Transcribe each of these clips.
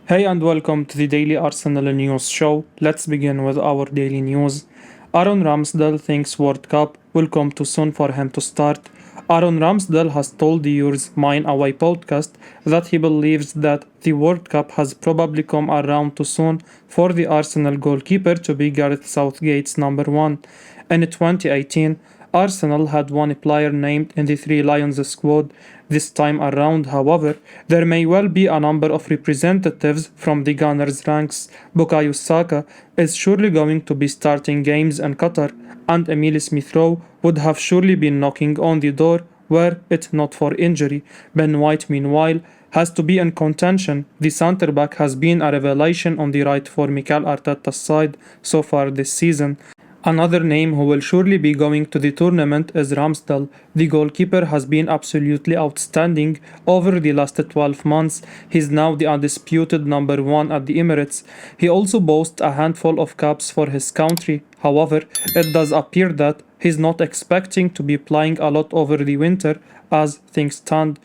Hey and welcome to the Daily Arsenal News Show. Let's begin with our daily news. Aaron Ramsdale thinks World Cup will come too soon for him to start. Aaron Ramsdale has told the Yours Mine Away podcast that he believes that the World Cup has probably come around too soon for the Arsenal goalkeeper to be Gareth Southgate's number one. In 2018, Arsenal had one player named in the Three Lions squad. This time around, however, there may well be a number of representatives from the Gunners' ranks. Bukayo Saka is surely going to be starting games in Qatar, and Emile Smith-Rowe would have surely been knocking on the door were it not for injury. Ben White, meanwhile, has to be in contention. The centre-back has been a revelation on the right for Mikel Arteta's side so far this season. Another name who will surely be going to the tournament is Ramsdale. The goalkeeper has been absolutely outstanding over the last 12 months. He's now the undisputed number one at the Emirates. He also boasts a handful of caps for his country. However, it does appear that he's not expecting to be playing a lot over the winter as things stand.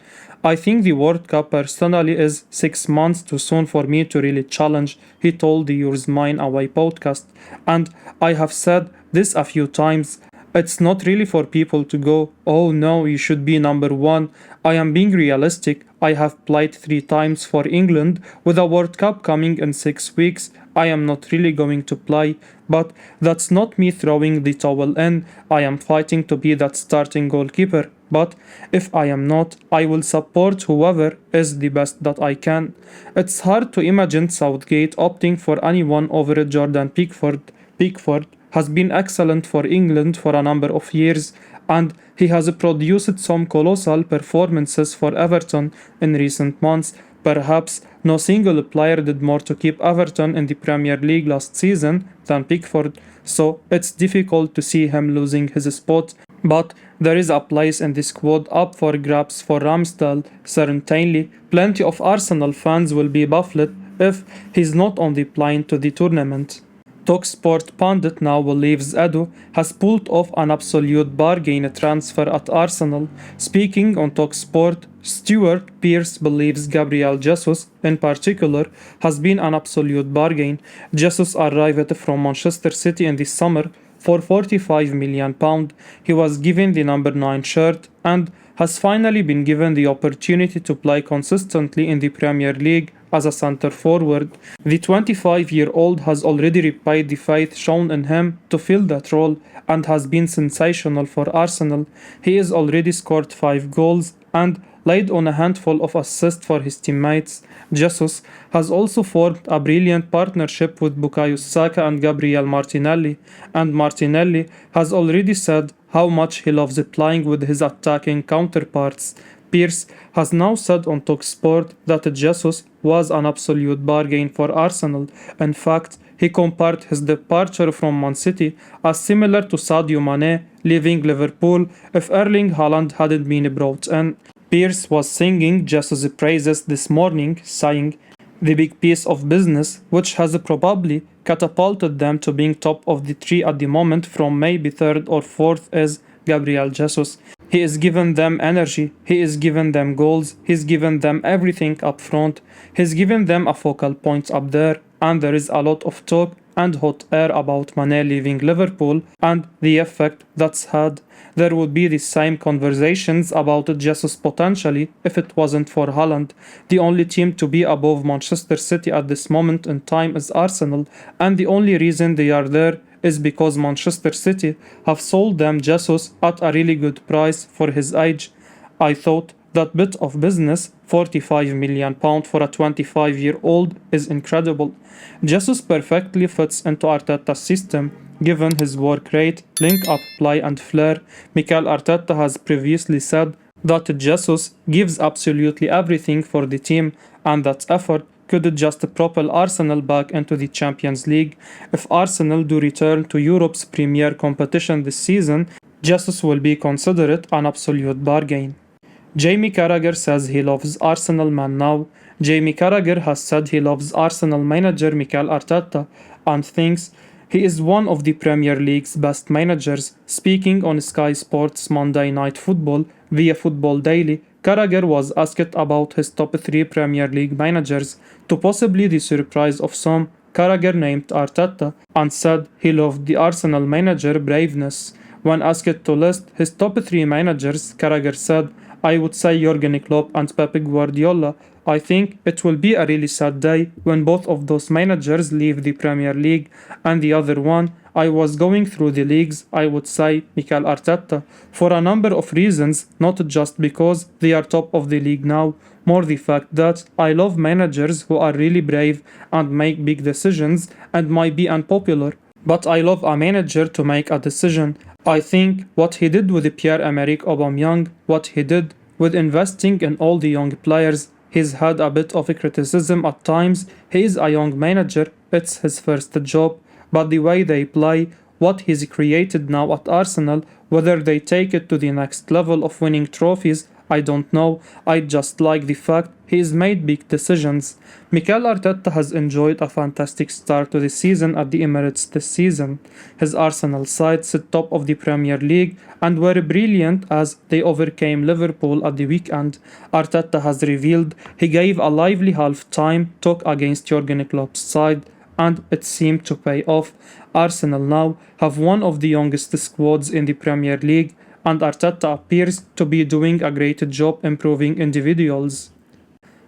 I think the World Cup personally is 6 months too soon for me to really challenge, he told the Yours Mine Away podcast. And I have said this a few times. It's not really for people to go, oh no, you should be number one. I am being realistic. I have played 3 times for England with a World Cup coming in 6 weeks. I am not really going to play, but that's not me throwing the towel in. I am fighting to be that starting goalkeeper. But if I am not, I will support whoever is the best that I can. It's hard to imagine Southgate opting for anyone over Jordan Pickford. Pickford has been excellent for England for a number of years, and he has produced some colossal performances for Everton in recent months. Perhaps no single player did more to keep Everton in the Premier League last season than Pickford, so it's difficult to see him losing his spot. But there is a place in the squad up for grabs for Ramsdale. Certainly, plenty of Arsenal fans will be baffled if he's not on the plane to the tournament. TalkSPORT pundit now believes Edu has pulled off an absolute bargain transfer at Arsenal. Speaking on TalkSPORT, Stuart Pearce believes Gabriel Jesus, in particular, has been an absolute bargain. Jesus arrived from Manchester City in the summer for £45 million. He was given the number 9 shirt and has finally been given the opportunity to play consistently in the Premier League as a centre forward. The 25-year-old has already repaid the faith shown in him to fill that role and has been sensational for Arsenal. He has already scored 5 goals and laid on a handful of assists for his teammates. Jesus has also formed a brilliant partnership with Bukayo Saka and Gabriel Martinelli, and Martinelli has already said how much he loves playing with his attacking counterparts. Pearce has now said on TalkSPORT that Jesus was an absolute bargain for Arsenal. In fact, he compared his departure from Man City as similar to Sadio Mane leaving Liverpool if Erling Haaland hadn't been brought in. Pearce was singing Jesus' praises this morning, saying, "The big piece of business, which has probably catapulted them to being top of the tree at the moment from maybe third or fourth, is Gabriel Jesus. He is giving them energy, he is giving them goals, he's given them everything up front, he's given them a focal point up there, and there is a lot of talk and hot air about Mane leaving Liverpool and the effect that's had. There would be the same conversations about Jesus potentially if it wasn't for Haaland. The only team to be above Manchester City at this moment in time is Arsenal, and the only reason they are there is because Manchester City have sold them Jesus at a really good price for his age. I thought that bit of business, £45 million for a 25-year-old, is incredible. Jesus perfectly fits into Arteta's system, given his work rate, link-up play and flair. Mikel Arteta has previously said that Jesus gives absolutely everything for the team, and that effort could just propel Arsenal back into the Champions League. If Arsenal do return to Europe's premier competition this season, Jesus will be considered an absolute bargain. Jamie Carragher says he loves Arsenal man now. Jamie Carragher has said he loves Arsenal manager Mikel Arteta and thinks He is one of the Premier League's best managers. Speaking on Sky Sports Monday Night Football via Football Daily, Carragher was asked about his top 3 Premier League managers. To possibly the surprise of some, Carragher named Arteta and said he loved the Arsenal manager braveness. When asked to list his top 3 managers, Carragher said, I would say Jurgen Klopp and Pep Guardiola. I think it will be a really sad day when both of those managers leave the Premier League, and the other one, I was going through the leagues, I would say Mikel Arteta, for a number of reasons, not just because they are top of the league now, more the fact that I love managers who are really brave and make big decisions and might be unpopular. But I love a manager to make a decision. I think what he did with Pierre-Emerick Aubameyang, what he did with investing in all the young players, he's had a bit of a criticism at times. He is a young manager, it's his first job, but the way they play, what he's created now at Arsenal, whether they take it to the next level of winning trophies, I don't know. I just like the fact he's made big decisions. Mikel Arteta has enjoyed a fantastic start to the season at the Emirates this season. His Arsenal side sit top of the Premier League and were brilliant as they overcame Liverpool at the weekend. Arteta has revealed he gave a lively half-time talk against Jurgen Klopp's side, and it seemed to pay off. Arsenal now have one of the youngest squads in the Premier League, and Arteta appears to be doing a great job improving individuals.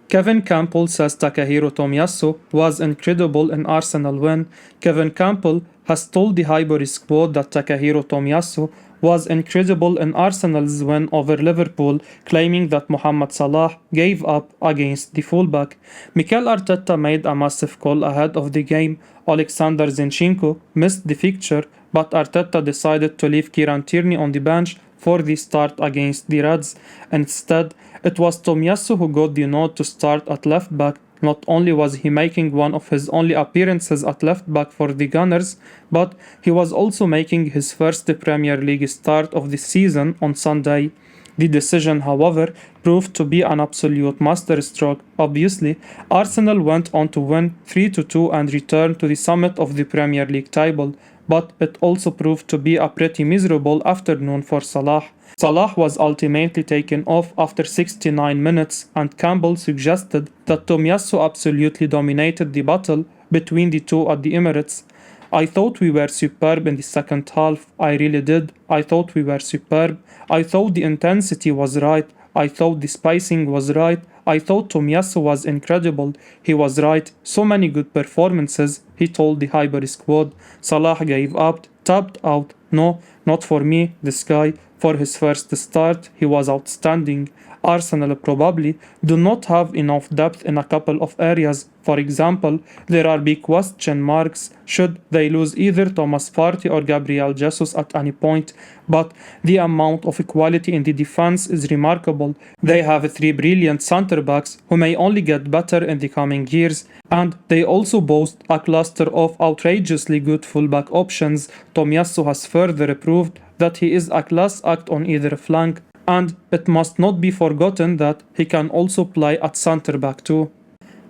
Kevin Campbell says Takehiro Tomiyasu was incredible in Arsenal win. Kevin Campbell has told the Highbury squad that Takehiro Tomiyasu was incredible in Arsenal's win over Liverpool, claiming that Mohamed Salah gave up against the fullback. Mikel Arteta made a massive call ahead of the game. Alexander Zinchenko missed the fixture, but Arteta decided to leave Kieran Tierney on the bench for the start against the Reds. Instead, it was Tomiyasu who got the nod to start at left back. Not only was he making one of his only appearances at left back for the Gunners, but he was also making his first Premier League start of the season on Sunday. The decision, however, proved to be an absolute masterstroke. Obviously, Arsenal went on to win 3-2 and return to the summit of the Premier League table, but it also proved to be a pretty miserable afternoon for Salah. Salah was ultimately taken off after 69 minutes, and Campbell suggested that Tomiyasu absolutely dominated the battle between the two at the Emirates. I thought we were superb in the second half. I really did. I thought we were superb. I thought the intensity was right. I thought the spacing was right. I thought Tomiyasu was incredible. He was right. So many good performances, he told the Highbury squad. Salah gave up, tapped out. No, not for me, this guy. For his first start, he was outstanding. Arsenal probably do not have enough depth in a couple of areas. For example, there are big question marks should they lose either Thomas Partey or Gabriel Jesus at any point, but the amount of quality in the defense is remarkable. They have 3 brilliant centre-backs who may only get better in the coming years, and they also boast a cluster of outrageously good fullback options. Tomiyasu has further proved that he is a class act on either flank, and it must not be forgotten that he can also play at centre-back too.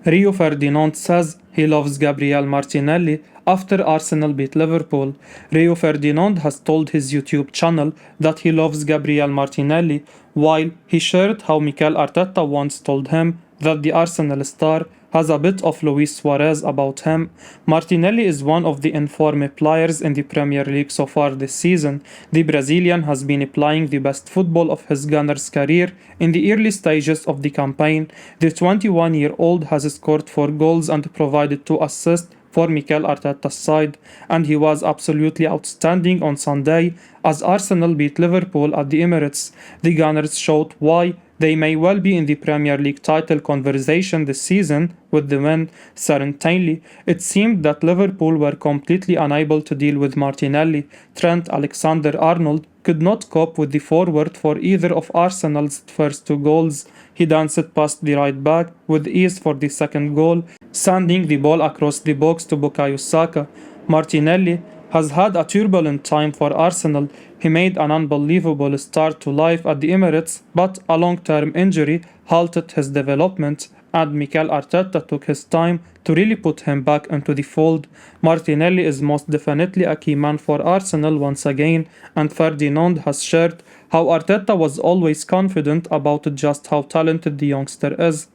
Rio Ferdinand says he loves Gabriel Martinelli after Arsenal beat Liverpool. Rio Ferdinand has told his YouTube channel that he loves Gabriel Martinelli, while he shared how Mikel Arteta once told him that the Arsenal star has a bit of Luis Suarez about him. Martinelli is one of the informed players in the Premier League so far this season. The Brazilian has been playing the best football of his Gunners career in the early stages of the campaign. The 21-year-old has scored 4 goals and provided 2 assists for Mikel Arteta's side, and he was absolutely outstanding on Sunday as Arsenal beat Liverpool at the Emirates. The Gunners showed why they may well be in the Premier League title conversation this season with the win. Certainly, it seemed that Liverpool were completely unable to deal with Martinelli. Trent Alexander-Arnold could not cope with the forward for either of Arsenal's first 2 goals. He danced past the right back with ease for the second goal, sending the ball across the box to Bukayo Saka. Martinelli has had a turbulent time for Arsenal. He made an unbelievable start to life at the Emirates, but a long-term injury halted his development. and Mikel Arteta took his time to really put him back into the fold. Martinelli is most definitely a key man for Arsenal once again, and Ferdinand has shared how Arteta was always confident about just how talented the youngster is.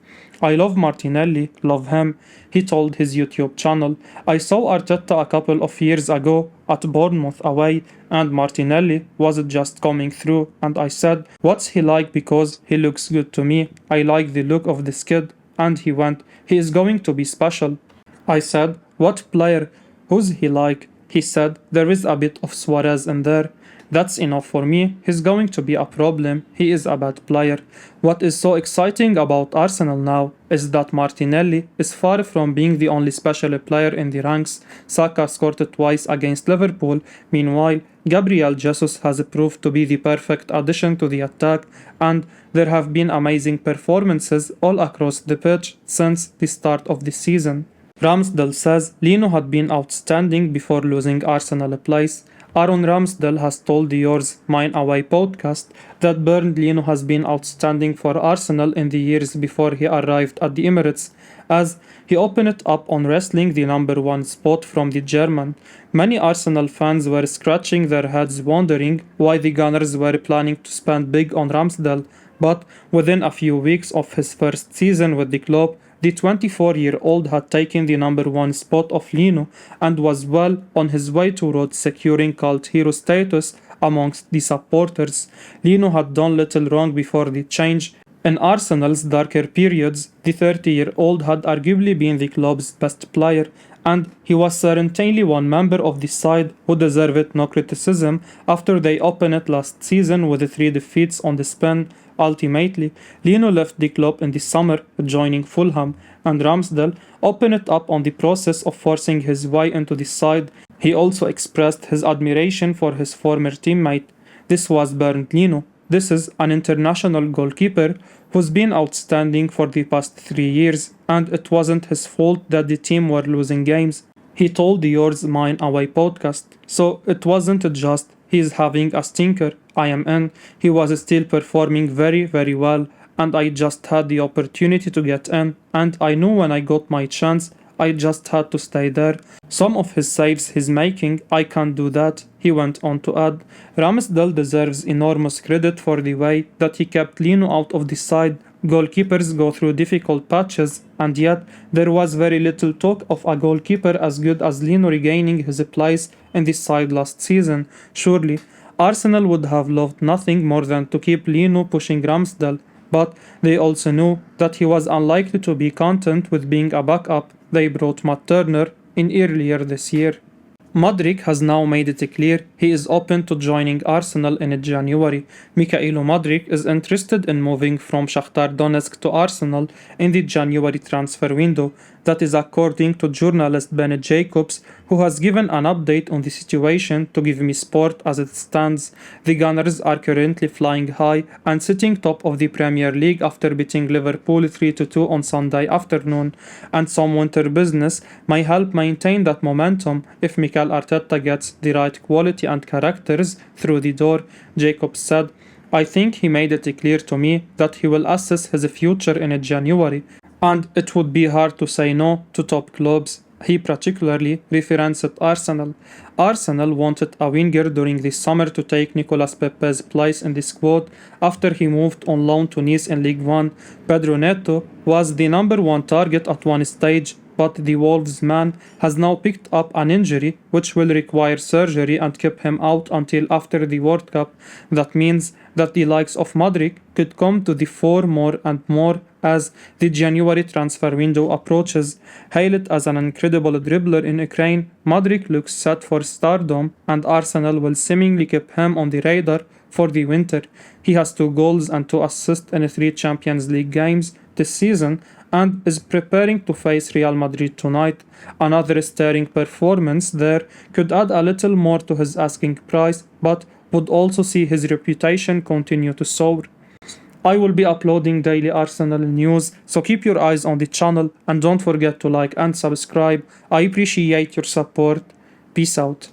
I love Martinelli, love him, he told his YouTube channel. I saw Arteta a couple of years ago at Bournemouth away, and Martinelli was just coming through, and I said, what's he like, because he looks good to me. I like the look of this kid, and he went, he is going to be special. I said, what player? Who's he like? He said, there is a bit of Suarez in there. That's enough for me. He's going to be a problem. He is a bad player. What is so exciting about Arsenal now is that Martinelli is far from being the only special player in the ranks. Saka scored twice against Liverpool. Meanwhile, Gabriel Jesus has proved to be the perfect addition to the attack, and there have been amazing performances all across the pitch since the start of the season. Ramsdale says Lino had been outstanding before losing Arsenal place. Aaron Ramsdale has told the Yours Mine Away podcast that Bernd Leno has been outstanding for Arsenal in the years before he arrived at the Emirates, as he opened it up on wrestling the number one spot from the German. Many Arsenal fans were scratching their heads wondering why the Gunners were planning to spend big on Ramsdale, but within a few weeks of his first season with the club, the 24-year-old had taken the number one spot of Lino and was well on his way towards securing cult hero status amongst the supporters. Lino had done little wrong before the change. In Arsenal's darker periods, the 30-year-old had arguably been the club's best player, and he was certainly one member of the side who deserved no criticism after they opened it last season with 3 defeats on the spin. Ultimately, Lino left the club in the summer, joining Fulham, and Ramsdale opened it up on the process of forcing his way into the side. He also expressed his admiration for his former teammate. This was Bernd Leno. This is an international goalkeeper who's been outstanding for the past 3 years, and it wasn't his fault that the team were losing games. He told the Yours Mine Away podcast. So it wasn't just he's having a stinker, I am in. He was still performing very, very well, and I just had the opportunity to get in, and I knew when I got my chance, I just had to stay there. Some of his saves he's making, I can't do that, he went on to add. Ramsdale deserves enormous credit for the way that he kept Lino out of the side. Goalkeepers go through difficult patches, and yet there was very little talk of a goalkeeper as good as Lino regaining his place in the side last season. Surely, Arsenal would have loved nothing more than to keep Lino pushing Ramsdale, but they also knew that he was unlikely to be content with being a backup. They brought Matt Turner in earlier this year. Modric has now made it clear he is open to joining Arsenal in January. Mikhailo Mudryk is interested in moving from Shakhtar Donetsk to Arsenal in the January transfer window. That is according to journalist Bennett Jacobs, who has given an update on the situation to Give Me Sport as it stands. The Gunners are currently flying high and sitting top of the Premier League after beating Liverpool 3-2 on Sunday afternoon, and some winter business may help maintain that momentum if Mikel Arteta gets the right quality and characters through the door. Jacobs said, I think he made it clear to me that he will assess his future in January, and it would be hard to say no to top clubs. He particularly referenced Arsenal. Arsenal wanted a winger during the summer to take Nicolas Pepe's place in the squad after he moved on loan to Nice in League One. Pedro Neto was the number one target at one stage, but the Wolves man has now picked up an injury which will require surgery and keep him out until after the World Cup. That means that the likes of Modric could come to the fore more and more as the January transfer window approaches. Hailed as an incredible dribbler in Ukraine, Modric looks set for stardom, and Arsenal will seemingly keep him on the radar for the winter. He has 2 goals and 2 assists in 3 Champions League games this season and is preparing to face Real Madrid tonight. Another stirring performance there could add a little more to his asking price, but would also see his reputation continue to soar. I will be uploading daily Arsenal news, so keep your eyes on the channel and don't forget to like and subscribe. I appreciate your support. Peace out.